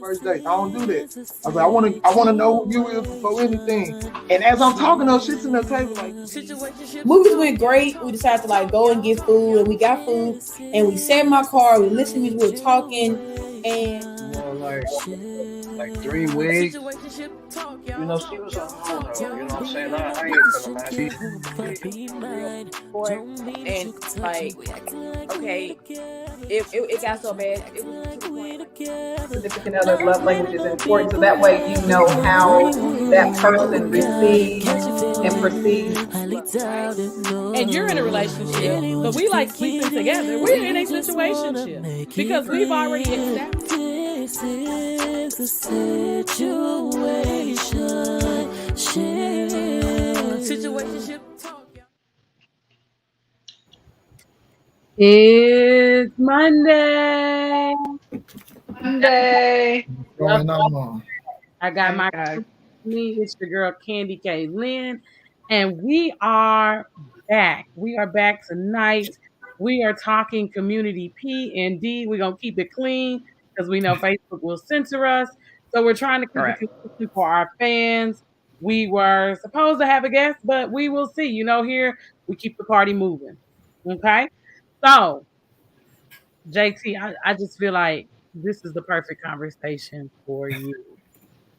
first date. I don't do that. I was like, I want to know who you is before anything. And as I'm talking to her, she's in the table like, movies went great. We decided to like go and get food, and we got food, and we sat in my car. We listened to music, we were talking, and like 3 weeks. You know, she was on hold. You know what I'm saying? I ain't gonna lie. and like, okay, it got so bad. It was significant other love language is important, so that way you know how that person receives and perceives. And you're in a relationship, but we like keeping together. We're in a situationship because we've already accepted. This is a situationship talk. It's Monday. Monday. Going on. I got my me. It's your girl Candy K. Lynn, and we are back. We are back tonight. We are talking Community P&D. We're gonna keep it clean because we know Facebook will censor us. So we're trying to keep it consistent for our fans. We were supposed to have a guest, but we will see. You know, here we keep the party moving. Okay. So, JT, I just feel like this is the perfect conversation for you.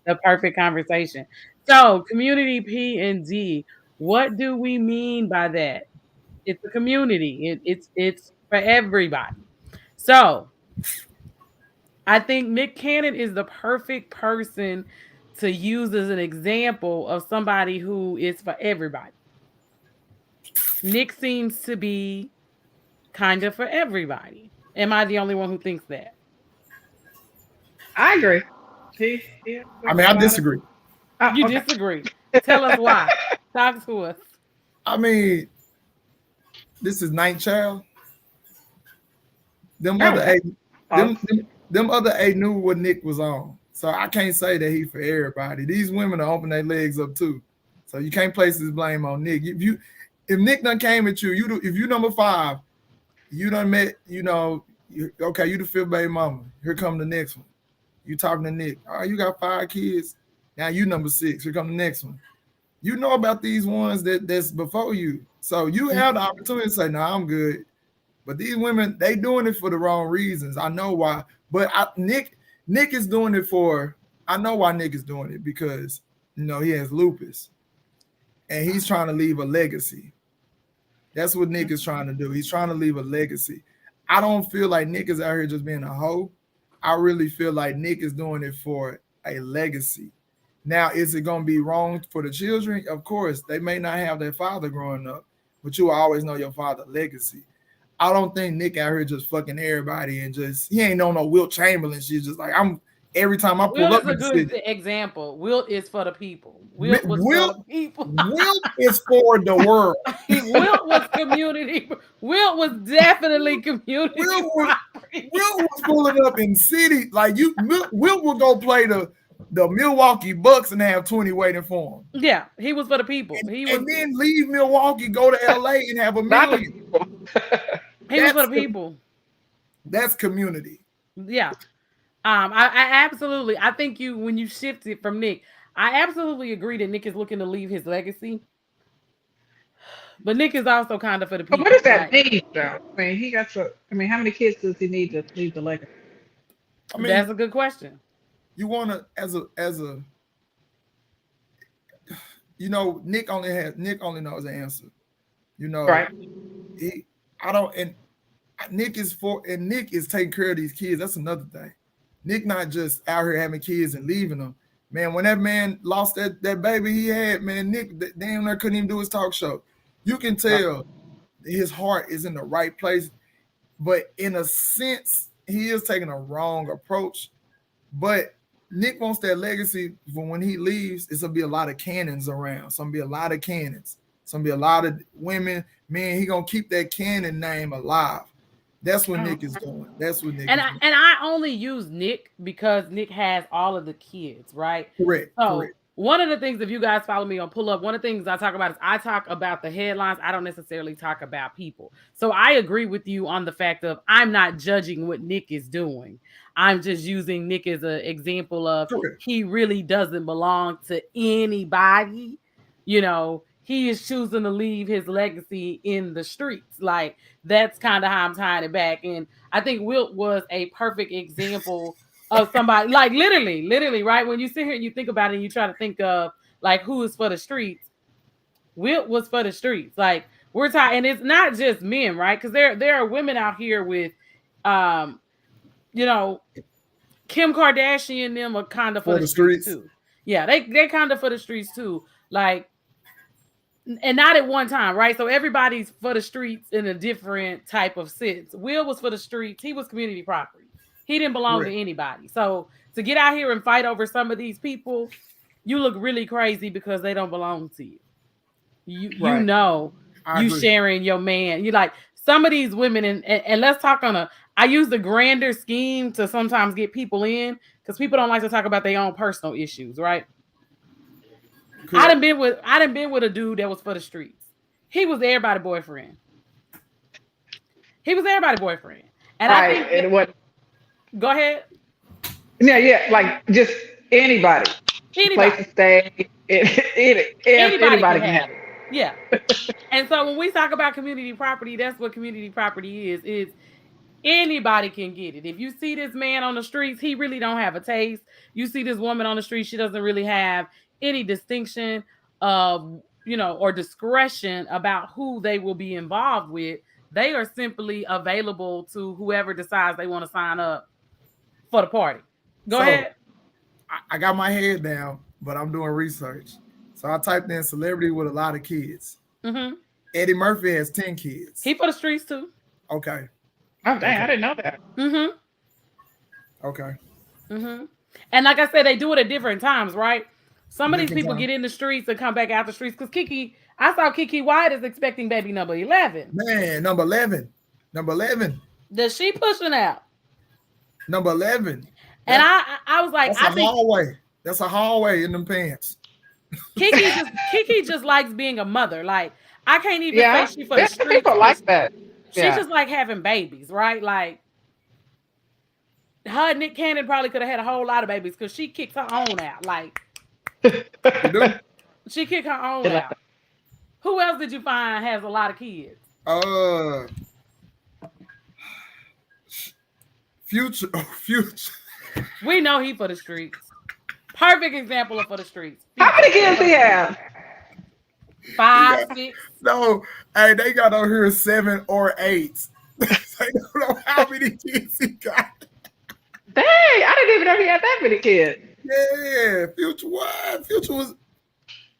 The perfect conversation. So, Community P&D, what do we mean by that? It's a community. It's for everybody. So, I think Nick Cannon is the perfect person to use as an example of somebody who is for everybody. Nick seems to be kind of for everybody. Am I the only one who thinks that? I agree. I mean, I disagree. You disagree. Tell us why. Talk to us. I mean, this is Ninth Child. Them other eight knew what Nick was on. So I can't say that he for everybody. These women are opening their legs up too. So you can't place this blame on Nick. If Nick done came at you, if you number 5, you done met, you know, you the 5th baby mama. Here come the next one. You talking to Nick. Oh, you got 5 kids. Now you number 6. Here come the next one. You know about these ones that's before you. So you have the opportunity to say, nah, I'm good. But these women, they doing it for the wrong reasons. I know why. But Nick is doing it for, I know why Nick is doing it, because, you know, he has lupus. And he's trying to leave a legacy. That's what Nick is trying to do. He's trying to leave a legacy. I don't feel like Nick is out here just being a hoe. I really feel like Nick is doing it for a legacy. Now, is it going to be wrong for the children? Of course, they may not have their father growing up, but you will always know your father's legacy. I don't think Nick out here just fucking everybody and he ain't know no Wilt Chamberlain. She's just like, every time I pull Wilt up. Is a good example. Wilt is for the people. Wilt was for the people. Wilt is for the world. Wilt was community. Wilt was definitely community. Wilt was pulling up in city. Like Wilt would go play the Milwaukee Bucks and have 20 waiting for him. Yeah, he was for the people. And then leave Milwaukee, go to LA and have $1 million. He was for the people. That's community. Yeah. I absolutely, I think when you shift it from Nick, I absolutely agree that Nick is looking to leave his legacy. But Nick is also kind of for the people. But what does that mean, though? I mean, how many kids does he need to leave the legacy? I mean, that's a good question. You want to, as a, you know, Nick only knows the answer. You know, right? Nick is taking care of these kids. That's another thing. Nick not just out here having kids and leaving them. Man, when that man lost that baby he had, man, Nick damn near couldn't even do his talk show. You can tell his heart is in the right place, but in a sense, he is taking a wrong approach. But Nick wants that legacy for when he leaves. It's gonna be a lot of cannons around. It's gonna be a lot of cannons. It's gonna be a lot of women. Man, he gonna keep that Cannon name alive. That's what Nick is doing. That's what Nick is doing. And I only use Nick because Nick has all of the kids, right? Correct. So correct. one of the things, if you guys follow me on Pull Up, one of the things I talk about is I talk about the headlines. I don't necessarily talk about people. So I agree with you on the fact of I'm not judging what Nick is doing. I'm just using Nick as an example of he really doesn't belong to anybody. You know, he is choosing to leave his legacy in the streets. Like, that's kind of how I'm tying it back. And I think Wilt was a perfect example of somebody, like literally, right? When you sit here and you think about it and you try to think of like who is for the streets, Wilt was for the streets. Like, we're talking, and it's not just men, right? Because there are women out here with, you know, Kim Kardashian and them are kind of for the streets too. Yeah, they're kind of for the streets too. Like, and not at one time, right? So everybody's for the streets in a different type of sense. Will was for the streets. He was community property. He didn't belong to anybody. So to get out here and fight over some of these people, you look really crazy because they don't belong to you. You know, you sharing your man. You like some of these women, and let's talk on I use the grander scheme to sometimes get people in because people don't like to talk about their own personal issues, right? I done been with a dude that was for the streets. He was everybody's boyfriend. And I think go ahead. Yeah, like just anybody. Place to stay. Anybody can have it. Yeah. And so when we talk about community property, that's what community property is. Is anybody can get it. If you see this man on the streets, he really don't have a taste. You see this woman on the street, she doesn't really have any distinction of, you know, or discretion about who they will be involved with. They are simply available to whoever decides they want to sign up for the party. Go ahead. I got my head down, but I'm doing research. So I typed in celebrity with a lot of kids. Mm-hmm. Eddie Murphy has 10 kids. He for the streets too. Okay. Oh, dang, I didn't know that. Mm-hmm. Okay. Mm-hmm. And like I said, they do it at different times, right? Some of these people get in the streets and come back out the streets. Because I saw Kiki White is expecting baby number 11. Man, number 11. Does she pushing out? Number 11. And I was like, That's a hallway in them pants. Kiki just likes being a mother. Like, I can't even say she for the streets. People like that. She just like having babies, right? Like, her and Nick Cannon probably could have had a whole lot of babies because she kicks her own out. Like, she kicked her own out. Who else did you find has a lot of kids? Future. We know he for the streets. Perfect example of for the streets. How many kids he have? 5, 6. No, hey, they got on here 7 or 8. They don't know how many kids he got. Dang, I didn't even know he had that many kids. Yeah, Future. What? Future was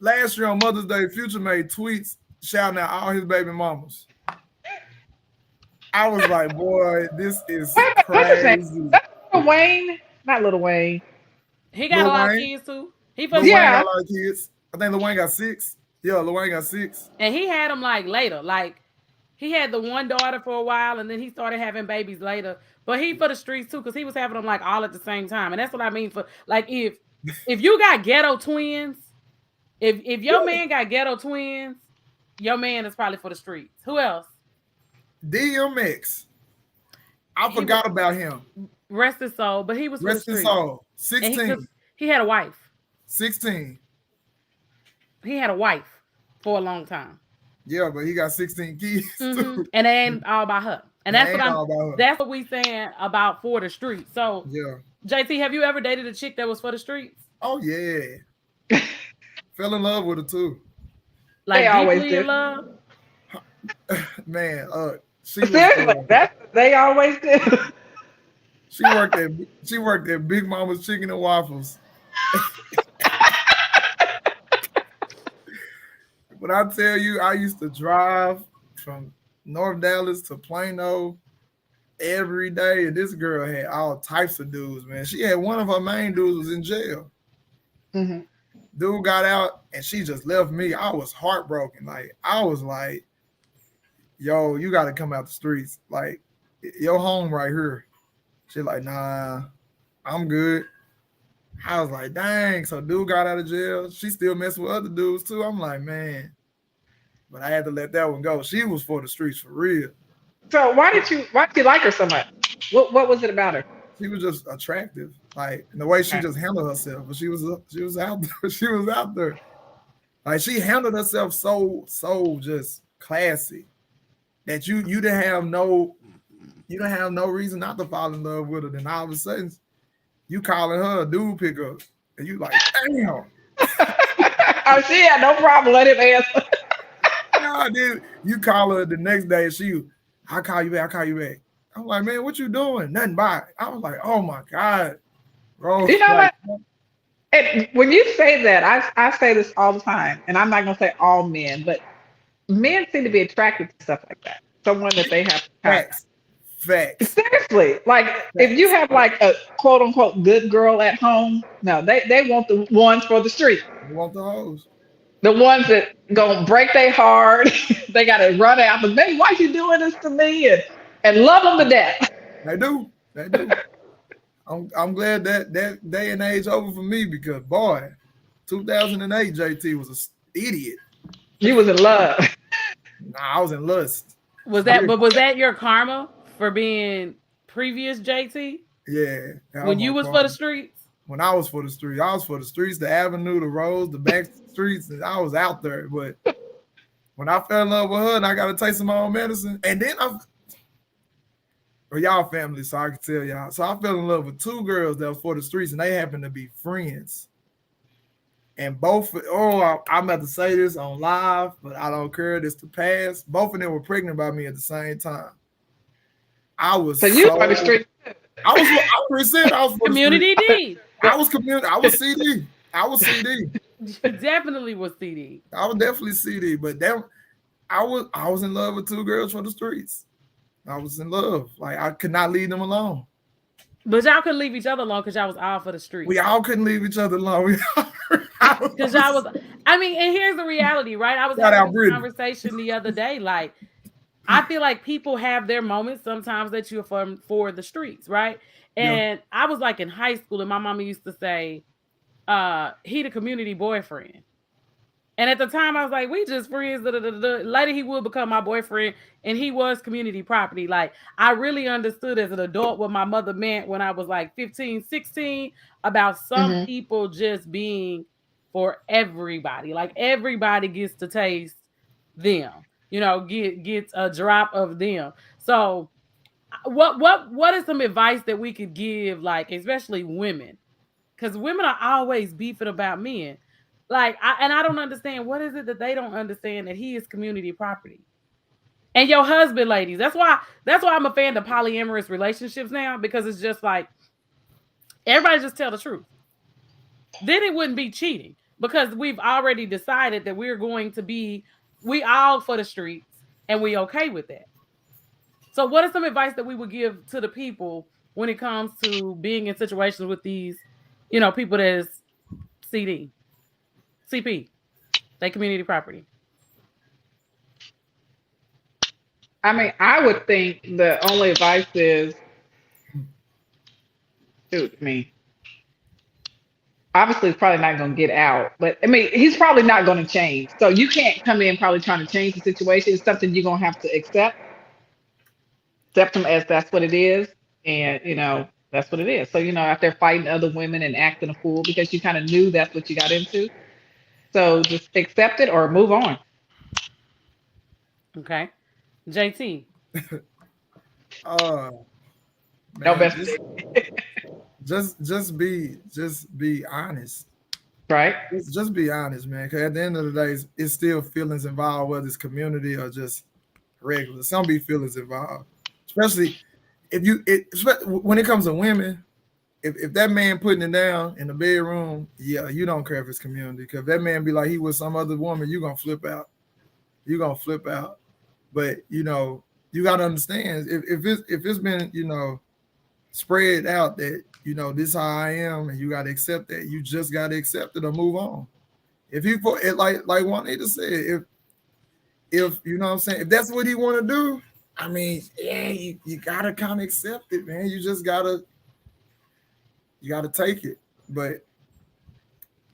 last year on Mother's Day. Future made tweets shouting out all his baby mamas. I was like, boy, this is crazy. That's Lil Wayne, not Lil Wayne. He got a lot of kids too. Lil Wayne got a lot of kids. I think Lil Wayne got 6. Yeah, Lil Wayne got 6. And he had them like later. Like, he had the one daughter for a while, and then he started having babies later. But he for the streets too, because he was having them like all at the same time. And that's what I mean for like if you got ghetto twins, if your man got ghetto twins, your man is probably for the streets. Who else? DMX. I forgot about him. Rest his soul, but he was rest his soul. 16. He had a wife. 16. He had a wife for a long time. Yeah, but he got 16 kids too. And it ain't all about her. And that's what we saying about for the streets. So yeah. JT, have you ever dated a chick that was for the streets? Oh yeah. Fell in love with her too. Like, deeply in love? Man, they always do. She worked at Big Mama's Chicken and Waffles. But I tell you, I used to drive from North Dallas to Plano every day, and this girl had all types of dudes, man. She had one of her main dudes was in jail. Mm-hmm. Dude got out, and she just left me. I was heartbroken. Like, I was like, yo, you got to come out the streets. Like, your home right here. She like, nah, I'm good. I was like, dang. So dude got out of jail. She still messing with other dudes too. I'm like, man. But I had to let that one go. She was for the streets for real. So why did you like her so much? What was it about her? She was just attractive, like in the way she Okay. just handled herself. But she was out there. She was out there. Like she handled herself so just classy that you didn't have no reason not to fall in love with her. Then all of a sudden you calling her a dude pickup, and you like, damn. Oh, she had no problem. Let him answer. Nah, then you call her the next day, and I'll call you back. I'm like, man, what you doing? Nothing by it. I was like, oh my God, bro. You know like, what? And when you say that, I say this all the time, and I'm not gonna say all men, but men seem to be attracted to stuff like that. Someone that they have Facts. Seriously, like if you have like a quote unquote good girl at home, no, they want the ones for the street. They want the hoes. The ones that gonna break their heart. They gotta run out. But baby, why you doing this to me? And love them to death. They do. I'm glad that day and age over for me because boy, 2008 JT was an idiot. You was in love. Nah, I was in lust. Was that your karma for being previous JT? Yeah. When you was for the streets? When I was for the streets, the avenue, the roads, the back streets, and I was out there. But when I fell in love with her and I got to taste some my own medicine, and then y'all family, so I can tell y'all. So I fell in love with two girls that was for the streets, and they happened to be friends. And both, I'm about to say this on live, but I don't care. It's the past. Both of them were pregnant by me at the same time. I was so you for the street. I was for Community D. I was CD. I was CD. Definitely was CD. I was definitely CD, but I was in love with two girls for the streets. I was in love. Like I could not leave them alone. But y'all couldn't leave each other alone because y'all was all for the streets. We all couldn't leave each other alone. Because y'all was, I mean, and here's the reality, right? I was having a conversation the other day. Like, I feel like people have their moments sometimes that you're for the streets, right? And I was like in high school, and my mama used to say, he the community boyfriend. And at the time, I was like, we just friends. Later, he would become my boyfriend, and he was community property. Like, I really understood as an adult what my mother meant when I was like 15, 16, about some people just being for everybody. Like, everybody gets to taste them, gets a drop of them. So, what is some advice that we could give, like, especially women? Because women are always beefing about men. Like, I don't understand. What is it that they don't understand that he is community property? And your husband, ladies, that's why I'm a fan of polyamorous relationships now, because it's just like, everybody just tell the truth. Then it wouldn't be cheating, because we've already decided that we all for the streets, and we okay with that. So what is some advice that we would give to the people when it comes to being in situations with these, people that's CP, they community property? I mean, I would think the only advice is, obviously it's probably not going to get out, but I mean, he's probably not going to change. So you can't come in probably trying to change the situation. It's something you're going to have to accept him as that's what it is. And, that's what it is. So, out there fighting other women and acting a fool because you kind of knew that's what you got into. So just accept it or move on. Okay. JT. No best. Just be honest. Right. Just be honest, man. Because at the end of the day, it's still feelings involved, whether it's community or just regular. Some be feelings involved, especially when it comes to women. If that man putting it down in the bedroom, you don't care if it's community. Because if that man be like he was some other woman, you're gonna flip out. But you got to understand if it's been spread out that this is how I am, and you got to accept that. You just got to accept it or move on. If you put it like Juanita said, if you know what I'm saying, if that's what he want to do, I mean, you gotta kind of accept it, man. You just gotta take it. But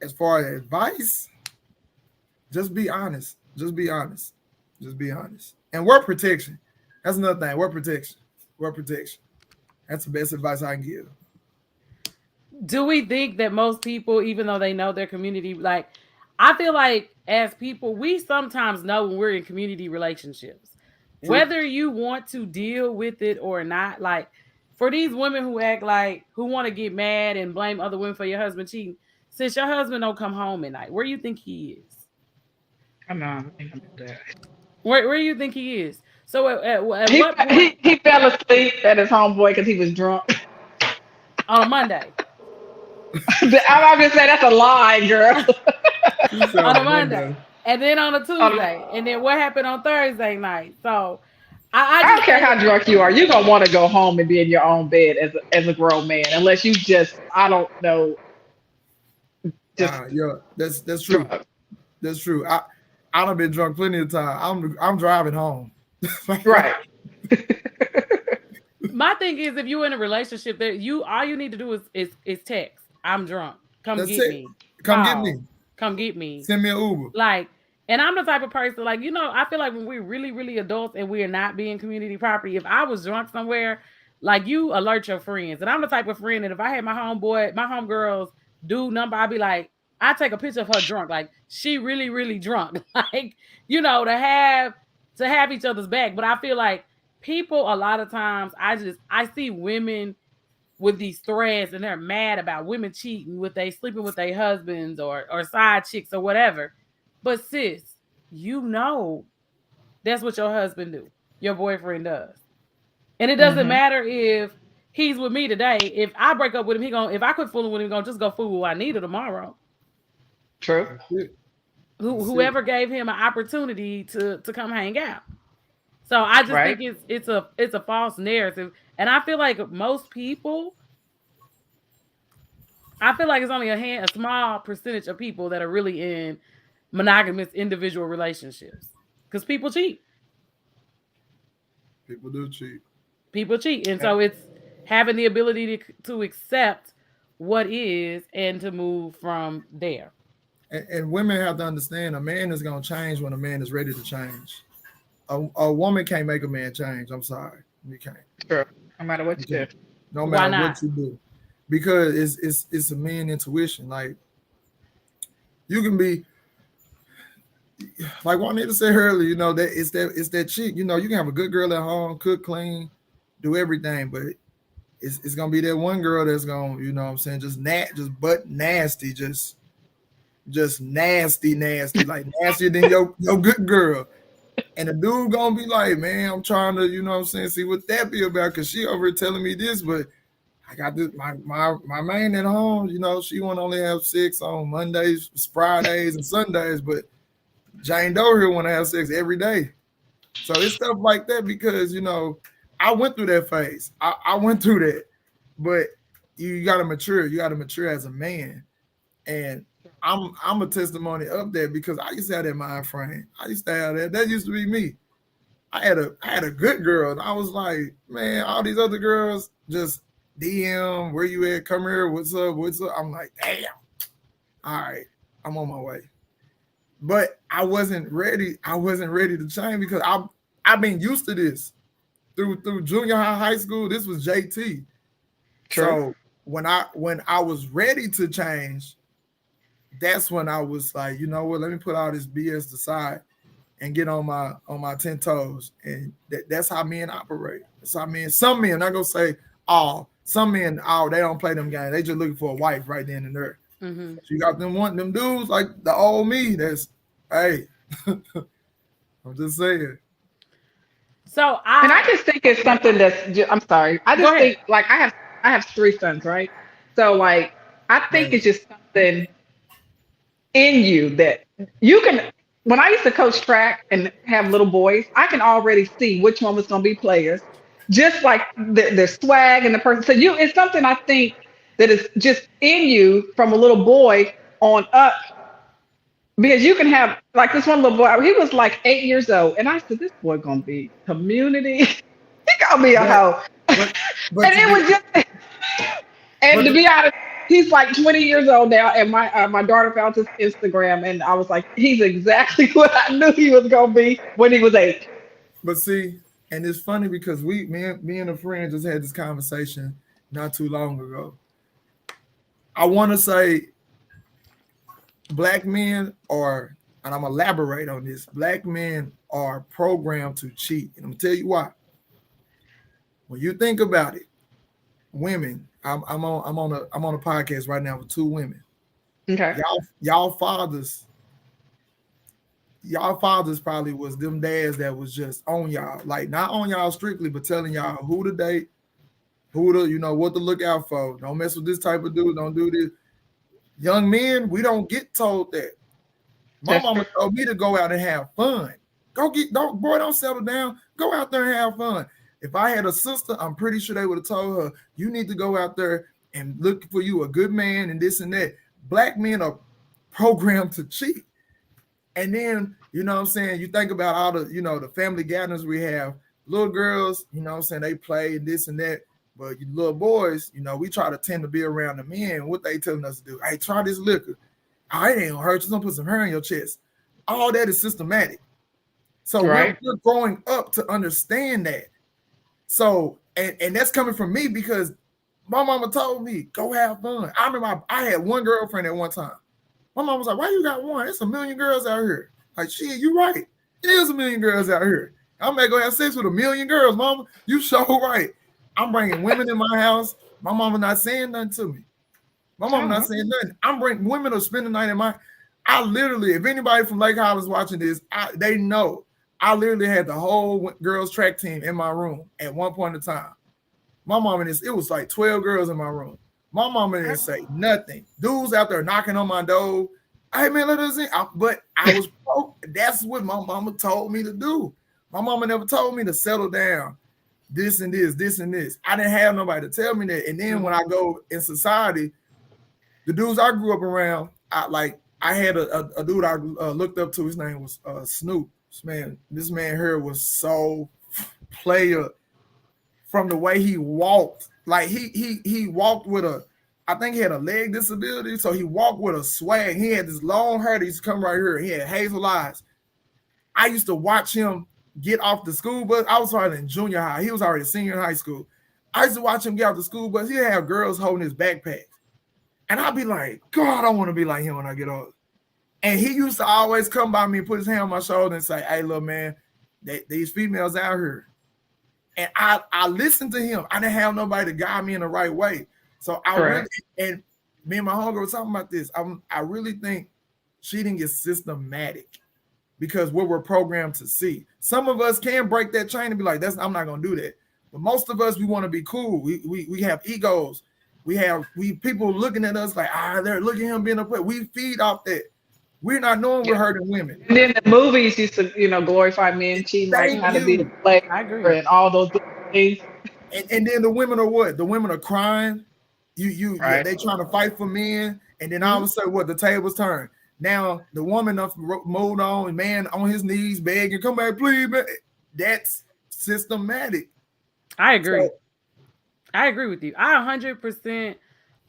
as far as advice, just be honest. Just be honest. Just be honest. And wear protection. That's another thing. Wear protection. Wear protection. That's the best advice I can give. Do we think that most people, even though they know their community, like, I feel like as people, we sometimes know when we're in community relationships, True. whether you want to deal with it or not. Like, for these women who act like, who want to get mad and blame other women for your husband cheating, since your husband don't come home at night, where do you think he is? I know. I think I'm that. Where do you think he is? So at what point? He fell asleep at his homeboy because he was drunk. On a Monday. I'm just saying that's a lie, girl. On a Monday. And then on a Tuesday. And then what happened on Thursday night? So I don't care how drunk you are. You're going to want to go home and be in your own bed as a grown man. Unless you just, I don't know. Yeah, that's true. Drunk. That's true. I've been drunk plenty of time. I'm driving home. Right. My thing is, if you're in a relationship, that all you need to do is text. I'm drunk. Come That's get it. me. Come Call. get me. Come get me. Send me an Uber. Like, and I'm the type of person, like, I feel like when we're really, really adults and we are not being community property, if I was drunk somewhere, like, you alert your friends. And I'm the type of friend that if I had my homegirls do number, I'd be like, I take a picture of her drunk, like, she really, really drunk, like, to have each other's back. But I feel like people, a lot of times, I see women with these threads and they're mad about women cheating with sleeping with their husbands or side chicks or whatever. But sis, that's what your husband do, your boyfriend does. And it doesn't matter if he's with me today. If I break up with him, if I quit fooling with him, he's gonna just go fool who I needed tomorrow. True. Whoever gave him an opportunity to come hang out. So I just think it's a false narrative. And I feel like most people, it's only a small percentage of people that are really in monogamous individual relationships. Because people cheat. People do cheat. People cheat. And so it's having the ability to accept what is and to move from there. And women have to understand a man is going to change when a man is ready to change. A woman can't make a man change. I'm sorry. You can't. Sure. No matter what you do. No matter what you do. Because it's a man intuition. Like, you can be, like Juanita said earlier, that it's that chick. You can have a good girl at home, cook, clean, do everything, but it's gonna be that one girl that's gonna, just butt nasty, just nasty, like nastier than your good girl. And the dude gonna be like, man, I'm trying to, see what that be about, because she over here telling me this, but I got this, my man at home, she want to only have sex on Mondays, Fridays, and Sundays, but Jane Doe here want to have sex every day. So it's stuff like that because, I went through that phase. I went through that, but you got to mature. You got to mature as a man. And I'm a testimony of that because I used to have that mind frame. I used to have that. That used to be me. I had a good girl. And I was like, man, all these other girls just DM, where you at? Come here. What's up? I'm like, damn. All right, I'm on my way. But I wasn't ready. I wasn't ready to change because I've been used to this through junior high school. This was JT. True. So when I was ready to change, that's when I was like, you know what? Let me put all this BS aside and get on my 10 toes. And that's how men operate. That's how men. Some men, I'm not gonna say all. Some men, they don't play them games. They just looking for a wife right then and there. Mm-hmm. So you got them wanting them dudes like the old me. That's hey. I'm just saying. So I just think it's something that's. I'm sorry. I just think like I have 3 sons, right? So like I think it's just something in you that you can. When I used to coach track and have little boys, I can already see which one was going to be players, just like the swag and the person. So it's something I think that is just in you from a little boy on up. Because you can have, like this one little boy, he was like 8 years old. And I said, this boy going to be community. He going to be a hoe. And it was just, and to be honest, he's like 20 years old now, and my daughter found his Instagram, and I was like, he's exactly what I knew he was gonna be when he was 8. But see, and it's funny because me and a friend just had this conversation not too long ago. I want to say black men are, and I'm gonna elaborate on this. Black men are programmed to cheat, and I'm gonna tell you why. When you think about it, women. I'm on a podcast right now with 2 women. Okay. Y'all fathers probably was them dads that was just on y'all, like not on y'all strictly, but telling y'all who to date, who to, what to look out for. Don't mess with this type of dude. Don't do this. Young men, we don't get told that. My mama told me to go out and have fun. Don't settle down. Go out there and have fun. If I had a sister, I'm pretty sure they would have told her, you need to go out there and look for you a good man and this and that. Black men are programmed to cheat. And then, you know what I'm saying, you think about all the, the family gatherings we have. Little girls, you know what I'm saying, they play this and that. But you little boys, we try to tend to be around the men. What they telling us to do? Hey, try this liquor. Oh, it ain't gonna hurt you. Don't put some hair on your chest. All that is systematic. So we're growing up to understand that. So, and that's coming from me because my mama told me, go have fun. I remember I had one girlfriend at one time. My mom was like, why you got one? It's a million girls out here. Like, shit, you right. It is a million girls out here. I'm going to go have sex with a million girls, mama. You sure right. I'm bringing women in my house. My mama not saying nothing to me. My mama not saying nothing. I'm bringing women to spend the night in my. I literally, if anybody from Lake Hollis watching this, they know. I literally had the whole girls track team in my room at one point in time. My mama, it was like 12 girls in my room. My mama didn't say nothing. Dudes out there knocking on my door. Hey, man, let us in. But I was that's what my mama told me to do. My mama never told me to settle down. This and this, this and this. I didn't have nobody to tell me that. And then when I go in society, the dudes I grew up around, I had a dude I looked up to. His name was Snoop. This man here was so player from the way he walked. Like he walked with I think he had a leg disability, so he walked with a swag. He had this long hair that used to come right here. He had hazel eyes. I used to watch him get off the school bus. I was already in junior high. He was already a senior in high school. I used to watch him get off the school bus. He'd have girls holding his backpack. And I'd be like, God, I want to be like him when I get older. And he used to always come by me and put his hand on my shoulder and say, hey, little man, these females out here. And I listened to him. I didn't have nobody to guide me in the right way. So and me and my homegirl were talking about this. I really think cheating is systematic because what we're programmed to see. Some of us can break that chain and be like, I'm not gonna do that. But most of us, we want to be cool. We have egos. We people looking at us like, they're looking at him being a player. We feed off that. We're not knowing we're hurting women. And then the movies used to, glorify men cheating, like how to be a player and all those things. And then the women are what? The women are crying. They trying to fight for men, and then all of a sudden, the tables turn. Now the woman moved on, man on his knees begging, "Come back, please, man." That's systematic. I agree. I agree with you. I 100%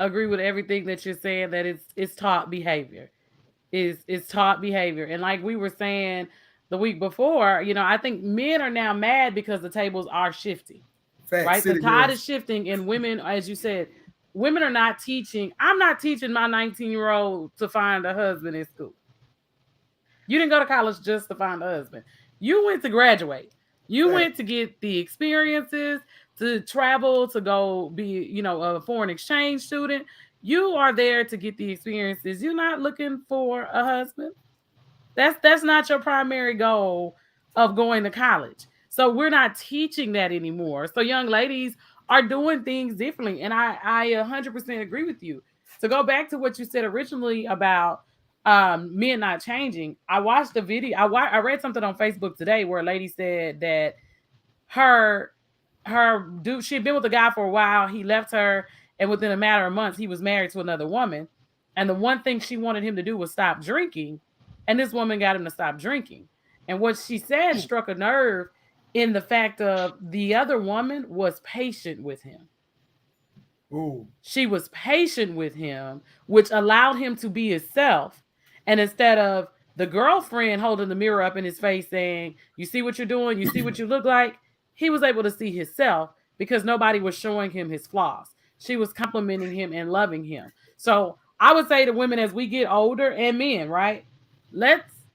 agree with everything that you're saying. That it's taught behavior. It's taught behavior, and like we were saying the week before, I think men are now mad because the tables are shifting. Facts. Right, the tide is shifting, and women, as you said, women are not teaching. I'm not teaching my 19-year-old to find a husband in school. You didn't go to college just to find a husband. You went to graduate. You went to get the experiences, to travel, to go be, a foreign exchange student. You are there to get the experiences. You're not looking for a husband. That's not your primary goal of going to college. So we're not teaching that anymore. So young ladies are doing things differently. And I 100% agree with you. To go back to what you said originally about men not changing, I watched a video. I read something on Facebook today where a lady said that her dude, she had been with a guy for a while. He left her, and within a matter of months, he was married to another woman. And the one thing she wanted him to do was stop drinking. And this woman got him to stop drinking. And what she said struck a nerve in the fact of the other woman was patient with him. Ooh. She was patient with him, which allowed him to be himself. And instead of the girlfriend holding the mirror up in his face saying, "You see what you're doing? You see what you look like?" He was able to see himself because nobody was showing him his flaws. She was complimenting him and loving him. So I would say to women as we get older and men, right?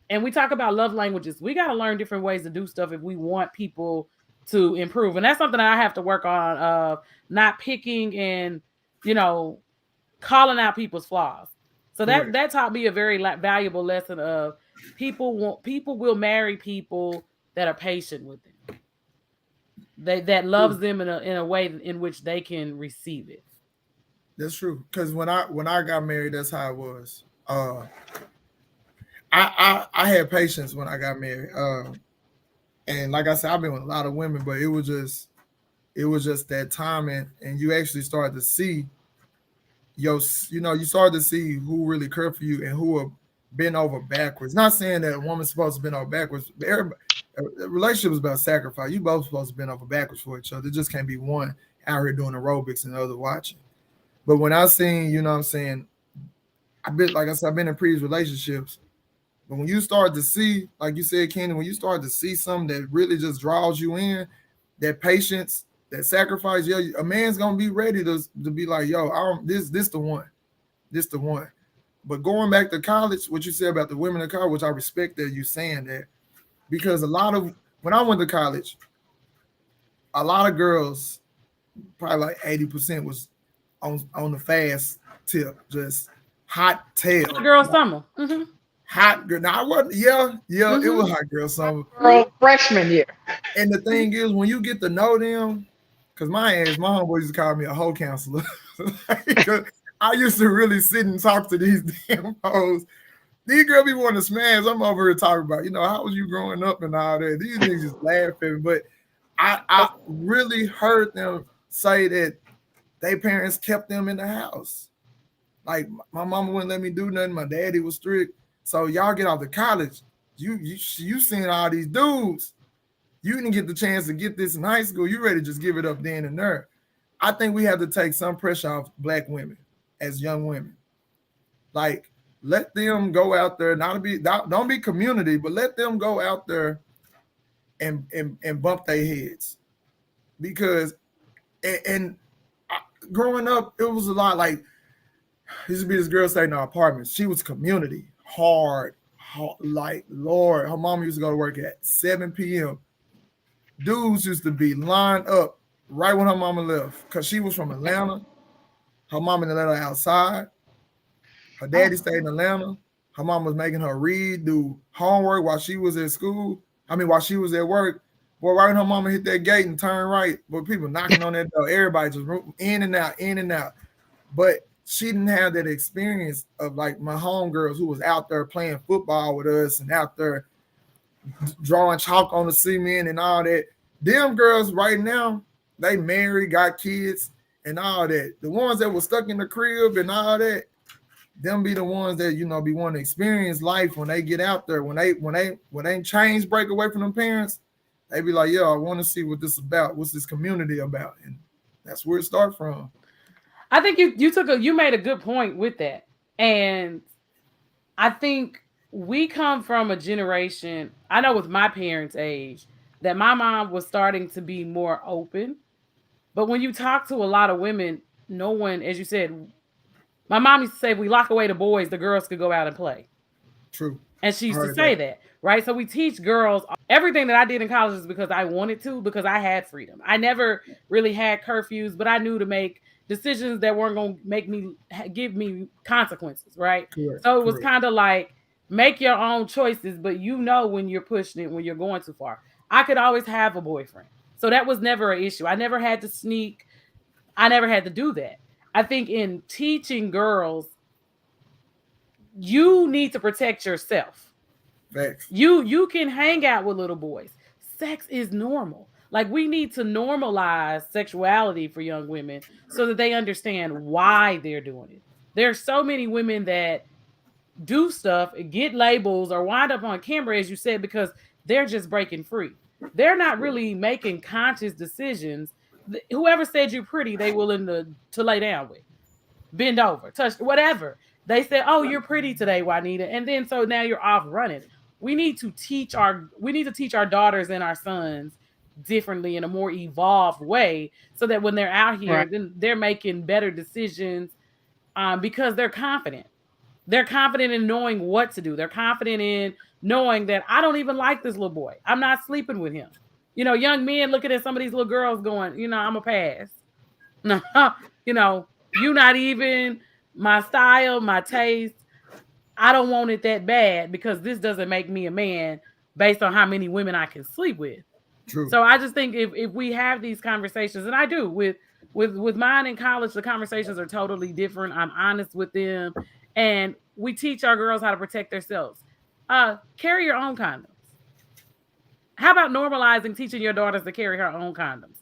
And we talk about love languages. We got to learn different ways to do stuff if we want people to improve. And that's something that I have to work on of not picking and, calling out people's flaws. So that taught me a very valuable lesson of people will marry people that are patient with them. That loves them in a way in which they can receive it. That's true. Because when I got married, that's how it was. I had patience when I got married. And like I said, I've been with a lot of women, but it was just that time, and you actually started to see you started to see who really cared for you and who are bent over backwards. Not saying that a woman's supposed to bend over backwards, but a relationship is about sacrifice. You both supposed to bend over backwards for each other. It just can't be one out here doing aerobics and the other watching. But when I seen, you know what I'm saying, I've been in previous relationships. But when you start to see, like you said, Kenny, when you start to see something that really just draws you in, that patience, that sacrifice, a man's gonna be ready to be like, this the one. This the one. But going back to college, what you said about the women in college, which I respect that you saying that, because when I went to college, a lot of girls, probably like 80% was on the fast tip, just hot tail. Hot girl summer. Mm-hmm. Hot girl. Now I wasn't. Mm-hmm. It was hot girl summer. Girl freshman year. And the thing is, when you get to know them, because my homeboy used to call me a hoe counselor. I used to really sit and talk to these damn hoes. These girls be wanting to smash. I'm over here talking about, how was you growing up and all that. These niggas just laugh at me. But I really heard them say that their parents kept them in the house. Like, my mama wouldn't let me do nothing. My daddy was strict. So y'all get off to college. You seeing all these dudes. You didn't get the chance to get this in high school. You ready to just give it up then and there. I think we have to take some pressure off Black women as young women. Like, let them go out there, don't be community, but let them go out there and bump their heads. Because growing up, it was a lot like, used to be this girl staying in our apartments. She was community, hard, like, Lord, her mom used to go to work at 7 p.m. Dudes used to be lined up right when her mama left, because she was from Atlanta. Her mama let her outside. Her daddy stayed in Atlanta. Her mom was making her read, do homework while she was at school. While she was at work. Boy, right when her mama hit that gate and turned right, boy, people knocking on that door. Everybody just in and out. But she didn't have that experience of like my homegirls who was out there playing football with us and out there drawing chalk on the cement and all that. Them girls right now, they married, got kids and all that. The ones that were stuck in the crib and all that, them be the ones that, be wanting to experience life when they get out there. When they chains break away from them parents, they be like, I want to see what this is about. What's this community about? And that's where it starts from. I think you made a good point with that. And I think we come from a generation, I know with my parents' age, that my mom was starting to be more open. But when you talk to a lot of women, no one, as you said, my mom used to say, if we lock away the boys, the girls could go out and play. True. And she used to say that, right? So we teach girls everything that I did in college is because I wanted to, because I had freedom. I never really had curfews, but I knew to make decisions that weren't going to give me consequences, right? Correct. So it was kind of like, make your own choices, but when you're pushing it, when you're going too far. I could always have a boyfriend. So that was never an issue. I never had to sneak. I never had to do that. I think in teaching girls, you need to protect yourself. Facts. You can hang out with little boys. Sex is normal. Like, we need to normalize sexuality for young women so that they understand why they're doing it. There's so many women that do stuff, get labels, or wind up on camera, as you said, because they're just breaking free. They're not really making conscious decisions whoever said you're pretty, they willing to lay down with, bend over, touch, whatever. They said, oh, you're pretty today, Juanita. And then so now you're off running. We need to teach our daughters and our sons differently in a more evolved way so that when they're out here, Right. then they're making better decisions because they're confident. They're confident in knowing what to do. They're confident in knowing that I don't even like this little boy. I'm not sleeping with him. You know, young men looking at some of these little girls going, you know, I'm a pass. No, you know, you not even my style, my taste. I don't want it that bad because this doesn't make me a man based on how many women I can sleep with. True. So I just think if we have these conversations, and I do with mine in college, the conversations are totally different. I'm honest with them, and we teach our girls how to protect themselves. Carry your own condoms. How about normalizing teaching your daughters to carry her own condoms?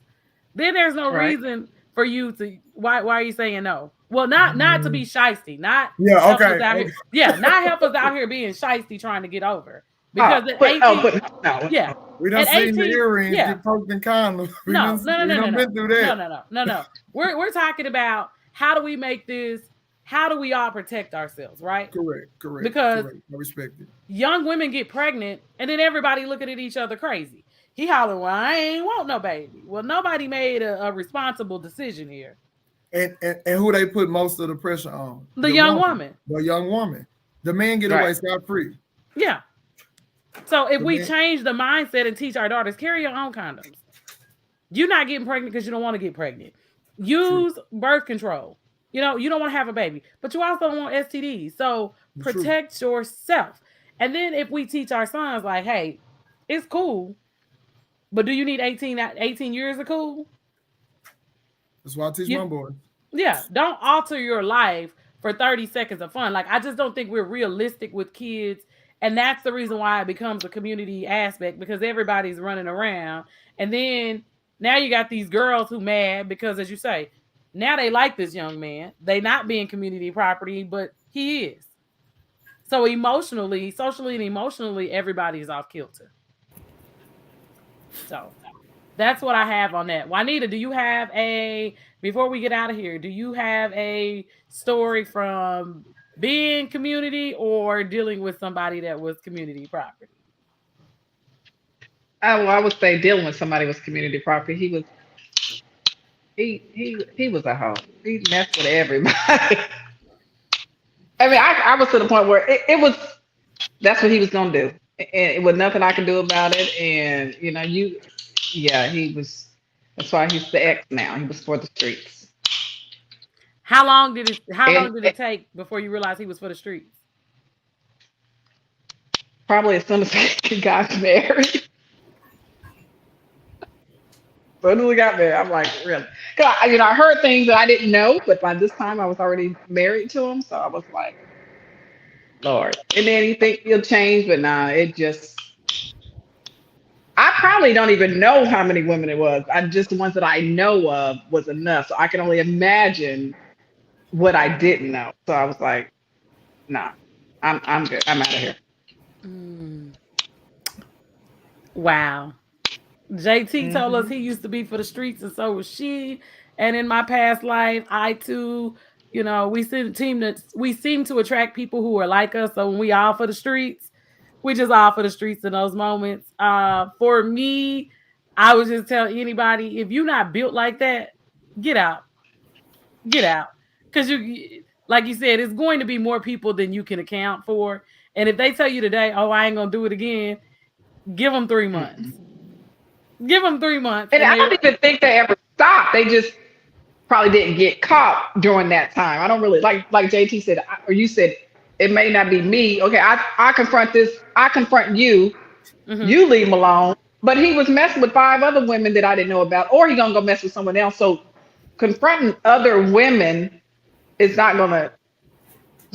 Then there's no reason for you to why are you saying no? Well, not to be shiesty, not help us out here. Yeah, not help us out here being shiesty trying to get over. Because at 18, yeah, we done seen 18, the earrings get poked in condoms. No. Been through that. No. We're talking about how do we make this? How do we all protect ourselves, right? Correct. Because I respect it. Young women get pregnant, and then everybody looking at each other crazy. He hollering, well, I ain't want no baby. Well, nobody made a responsible decision here. And who they put most of the pressure on? The young woman. The young woman. The men get away scot-free. Yeah. So if we change the mindset and teach our daughters, carry your own condoms. You're not getting pregnant because you don't want to get pregnant. Use birth control. You know, you don't want to have a baby, but you also don't want STDs. So protect yourself. And then if we teach our sons, like, hey, it's cool, but do you need 18 years of cool? That's why I teach my boys. Yeah. Don't alter your life for 30 seconds of fun. Like, I just don't think we're realistic with kids. And that's the reason why it becomes a community aspect, because everybody's running around. And then now you got these girls who mad because, as you say, now they like this young man. They not being community property, but he is. So emotionally, socially and emotionally, everybody's off kilter. So that's what I have on that. Juanita, do you have before we get out of here, do you have a story from being community or dealing with somebody that was community property? Well, I would say dealing with somebody was community property. He was a hoe. He messed with everybody. I mean, I was to the point where it was, that's what he was going to do. And it was nothing I could do about it. And, you know, he was, that's why he's the ex now. He was for the streets. How long did it take before you realized he was for the streets? Probably as soon as he got married. As soon as we got married, I'm like, really? Because I heard things that I didn't know, but by this time I was already married to him, so I was like, Lord. And then you think he'll change, but nah, it just. I probably don't even know how many women it was. Just the ones that I know of was enough, so I can only imagine what I didn't know. So I was like, nah, I'm good. I'm out of here. Wow. JT told us he used to be for the streets, and so was she. And in my past life, I too, we seem to attract people who are like us. So when we all for the streets, we just all for the streets in those moments. For me, I would just tell anybody, if you're not built like that, get out. Get out. Because you, like you said, it's going to be more people than you can account for. And if they tell you today, oh, I ain't going to do it again, give them 3 months. Give them 3 months. And I don't even think they ever stopped. They just probably didn't get caught during that time. I don't really, like JT said, or you said, it may not be me. Okay, I confront this. I confront you. You leave him alone. But he was messing with 5 other women that I didn't know about, or he gonna go mess with someone else. So confronting other women is not gonna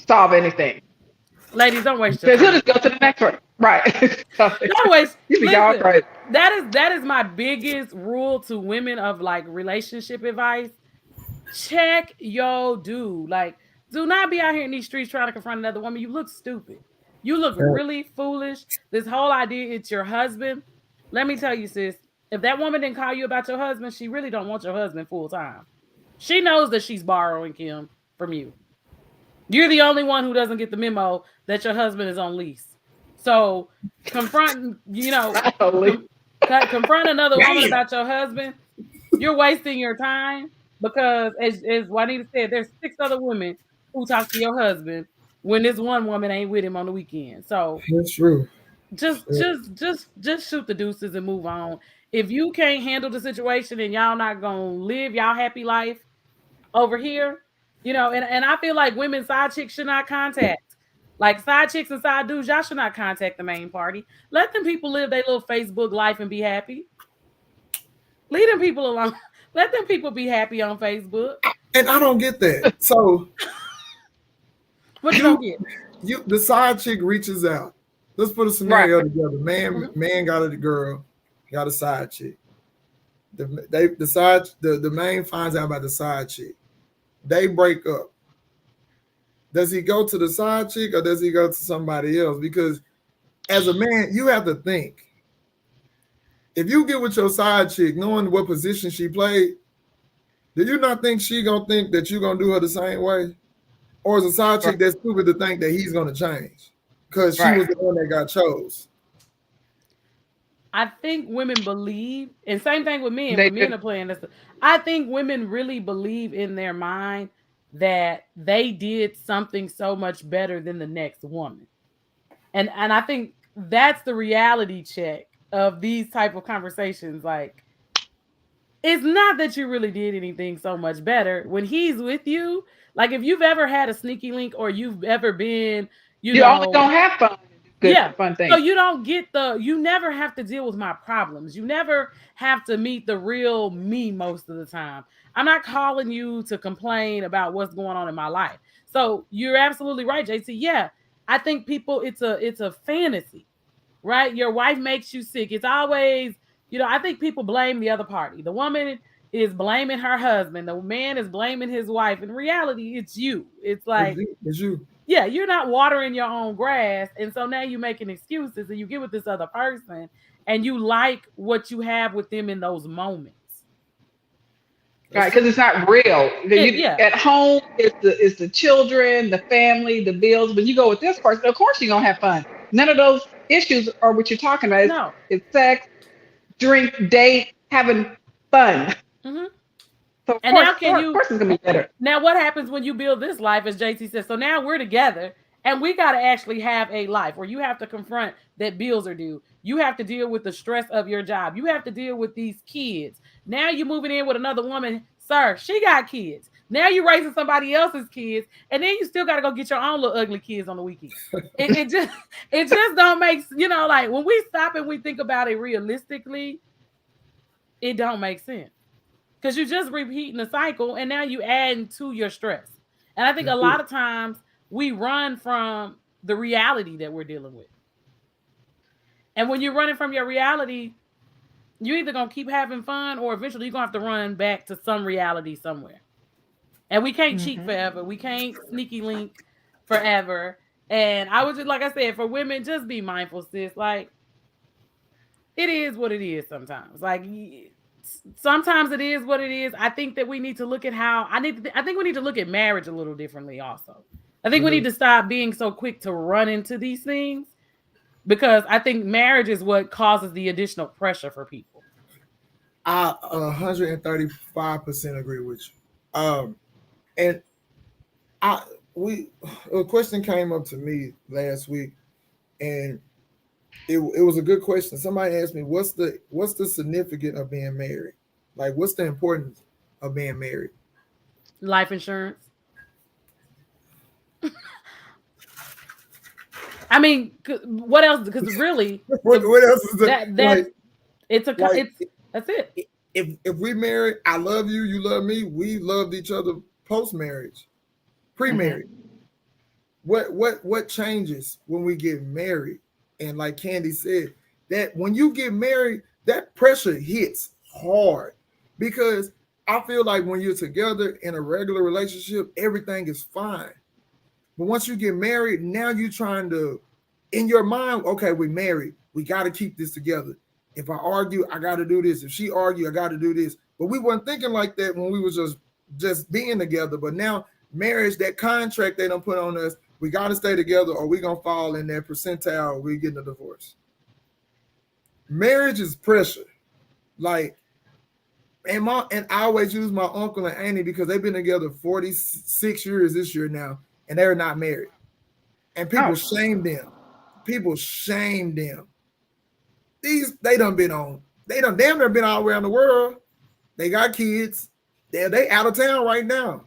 solve anything. Ladies, don't waste your time. He'll just go to the next one. Right. Don't waste. You be all right. That is my biggest rule to women of like relationship advice. Check your dude. Like, do not be out here in these streets trying to confront another woman. You look stupid. You look really foolish. This whole idea it's your husband. Let me tell you, sis, If that woman didn't call you about your husband, she really don't want your husband full time. She knows that she's borrowing him from you. You're the only one who doesn't get the memo that your husband is on lease. So confront, confront another woman about your husband. You're wasting your time because, as Juanita said, there's 6 other women who talk to your husband when this one woman ain't with him on the weekend. So that's true. Just shoot the deuces and move on. If you can't handle the situation and y'all not gonna live y'all happy life over here, and I feel like women side chicks should not contact. Like side chicks and side dudes, y'all should not contact the main party. Let them people live their little Facebook life and be happy. Leave them people alone. Let them people be happy on Facebook. And I don't get that. So what you don't get? The side chick reaches out. Let's put a scenario together. Man got a girl, got a side chick. The man finds out about the side chick. They break up. Does he go to the side chick or does he go to somebody else? Because as a man, you have to think. If you get with your side chick, knowing what position she played, do you not think she gonna think that you're gonna do her the same way? Or is a side chick that stupid to think that he's gonna change? Because she was the one that got chose. I think women believe, and same thing with men. When men are playing this, I think women really believe in their mind that they did something so much better than the next woman, and I think that's the reality check of these type of conversations. Like, it's not that you really did anything so much better when he's with you. Like, if you've ever had a sneaky link or you've ever been, you only don't have fun. Fun things. So you don't get you never have to deal with my problems. You never have to meet the real me most of the time. I'm not calling you to complain about what's going on in my life. So you're absolutely right, JC. Yeah, I think people, it's a fantasy, right? Your wife makes you sick. It's always, I think people blame the other party. The woman is blaming her husband. The man is blaming his wife. In reality, it's you. It's like, it's you. Yeah, you're not watering your own grass. And so now you're making excuses and you get with this other person and you like what you have with them in those moments. Right, because it's not real. At home, it's the children, the family, the bills. When you go with this person, of course you're going to have fun. None of those issues are what you're talking about. It's sex, drink, date, having fun. Mm-hmm. So of course it's gonna be better. Now, what happens when you build this life, as JC says? So now we're together, and we got to actually have a life where you have to confront that bills are due. You have to deal with the stress of your job. You have to deal with these kids. Now you're moving in with another woman, sir. She got kids. Now you're raising somebody else's kids, and then you still got to go get your own little ugly kids on the weekend. it just don't make, like when we stop and we think about it realistically, it don't make sense. Because you're just repeating the cycle and now you add to your stress. And I think a lot of times we run from the reality that we're dealing with. And when you're running from your reality, you're either going to keep having fun or eventually you're going to have to run back to some reality somewhere. And we can't cheat forever. We can't sneaky link forever. And I would just, like I said, for women, just be mindful, sis. Like, it is what it is sometimes. Like, sometimes it is what it is. I think that we need to look at I think we need to look at marriage a little differently also. I think we need to stop being so quick to run into these things because I think marriage is what causes the additional pressure for people. I 135% agree with you. And a question came up to me last week and it was a good question. Somebody asked me, what's the significance of being married? Like, what's the importance of being married? Life insurance. I mean, what else? Because really, what else is that? That's it. If we married, I love you, you love me. We loved each other post-marriage, pre-marriage. What changes when we get married? And like Candy said, that when you get married, that pressure hits hard because I feel like when you're together in a regular relationship, everything is fine. But once you get married, now you're trying to, in your mind, okay, we're married. We got to keep this together. If I argue, I got to do this. If she argue, I got to do this. But we weren't thinking like that when we was just being together. But now marriage, that contract they don't put on us, we got to stay together or we gonna fall in that percentile or we getting a divorce. Marriage is pressure. Like, and I always use my uncle and auntie because they've been together 46 years this year now, and they're not married. And people shame them. People shame them. They done damn near been all around the world. They got kids. They out of town right now.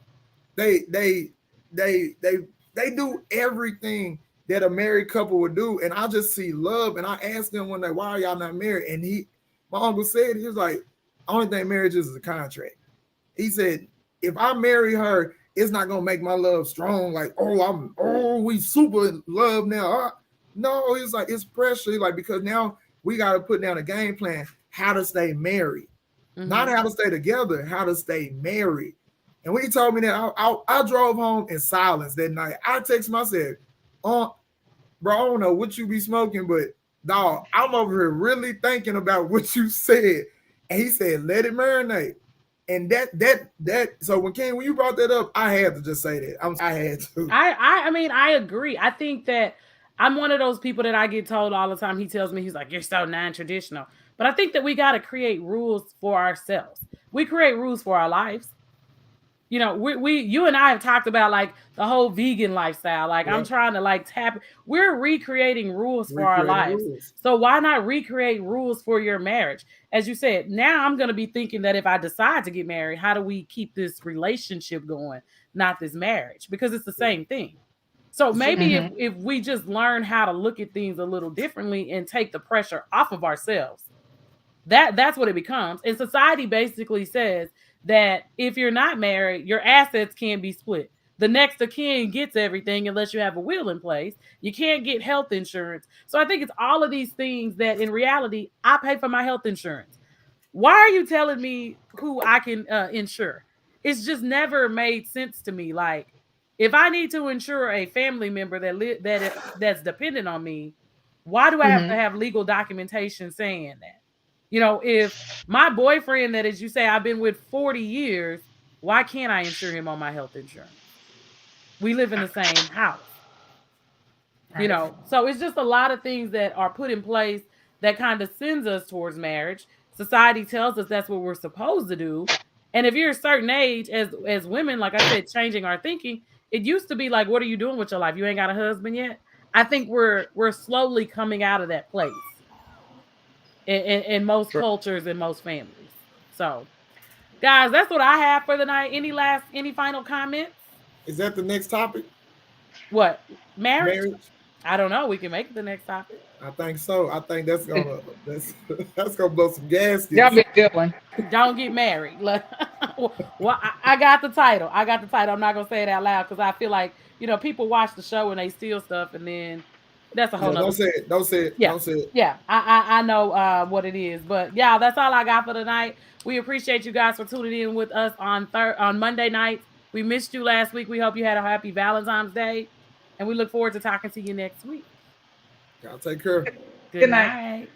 They do everything that a married couple would do. And I just see love. And I asked them one day, why are y'all not married? And my uncle said, he was like, only thing marriage is a contract. He said, if I marry her, it's not gonna make my love strong. Like, we super in love now. No, he's like, it's pressure. Like, because now we got to put down a game plan, how to stay married, not how to stay together, how to stay married. And when he told me that, I drove home in silence that night. I texted him, I said, bro, I don't know what you be smoking, but dog, I'm over here really thinking about what you said. And he said, let it marinate. And that so when you brought that up, I had to just say that. I had to. I mean, I agree. I think that I'm one of those people that I get told all the time. He tells me, he's like, you're so non-traditional. But I think that we got to create rules for ourselves. We create rules for our lives. You know, you and I have talked about like the whole vegan lifestyle. Like, I'm trying to like we're recreating rules for our lives. So why not recreate rules for your marriage? As you said, now I'm going to be thinking that if I decide to get married, how do we keep this relationship going, not this marriage? Because it's the same thing. So maybe if we just learn how to look at things a little differently and take the pressure off of ourselves, that's what it becomes. And society basically says that if you're not married, your assets can't be split. The next of kin gets everything unless you have a will in place. You can't get health insurance. So I think it's all of these things that in reality, I pay for my health insurance. Why are you telling me who I can insure? It's just never made sense to me. Like, if I need to insure a family member that's dependent on me, why do I have to have legal documentation saying that? You know, if my boyfriend that, as you say, I've been with 40 years, why can't I insure him on my health insurance? We live in the same house. You know, so it's just a lot of things that are put in place that kind of sends us towards marriage. Society tells us that's what we're supposed to do. And if you're a certain age, as women, like I said, changing our thinking, it used to be like, what are you doing with your life? You ain't got a husband yet? I think we're slowly coming out of that place in most cultures and most families. So, guys, that's what I have for the night. Any final comments? Is that the next topic? What? Marriage? I don't know. We can make it the next topic. I think so. I think that's gonna blow some gaskets. That'll be a good one. Don't get married. Well, I got the title. I'm not gonna say it out loud because I feel like, you know, people watch the show and they steal stuff, and then that's a whole nother. Don't say it. Yeah. Don't say it. Yeah, I know what it is, but yeah, that's all I got for tonight. We appreciate you guys for tuning in with us on Monday nights. We missed you last week. We hope you had a happy Valentine's Day, and we look forward to talking to you next week. Y'all take care. Good night.